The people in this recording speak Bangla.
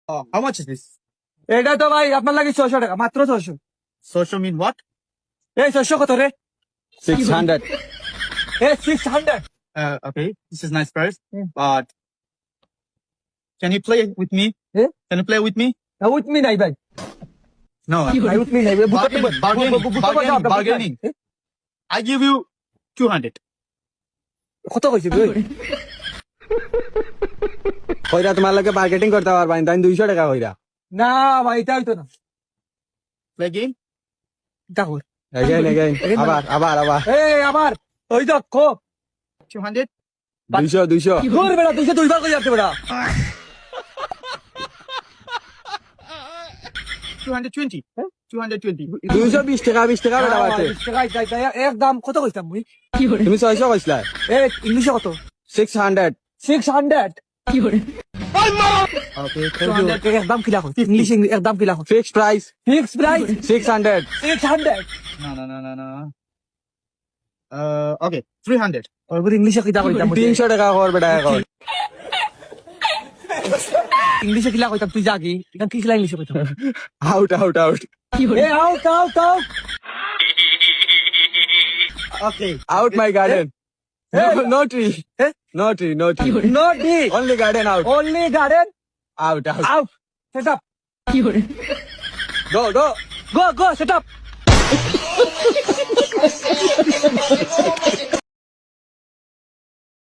How much is this? এটা তো ভাই আপনার লাগে 600 টাকা, মাত্র 600। Social mean what? এই 600 কত রে? 600. এই 600। Okay, this is nice price, but can you play with me? Eh? Can you play with me? With me নাই ভাই, No. নাই উইথ মি নাই। Bargaining. I give you 200. কত কইছিস তুই? কইরা তোমার লাগে মার্কেটিং করতে পারবা না, তাই 200 টাকা কইরা। না ভাই এটা হইতো না। Play game? দেখো Again. আবার। এই আবার ওই দেখো 200? 200. দূর বেড়া, 200 দুইবার কই যাচ্ছে বেড়া। 220. 220. 220 টাকা, 20 টাকা বেটা বাড়ছে। এক দাম কত কইতাম মুই? তুমি 600 কইছলা। এ ইংলিশে কত? 600. 600। Okay, একদম কিলা কই? ইংলিশ একদম কিলা কই? Fixed price. Fix price 600. 600। No. Okay, 300. ওর ইংলিশে কিলা কইতাম? 300 টাকা কর বেটা এখন। ইংলিশে কিলা কইতাম তুই জাগি, এখন কি কিলা ইংলিশে কইতাম? Out. A out. Okay. Out my garden. Hey. No tree. Eh? No tree. No D, Only garden out. only garden Out. out. Set up. Go. Go, set up.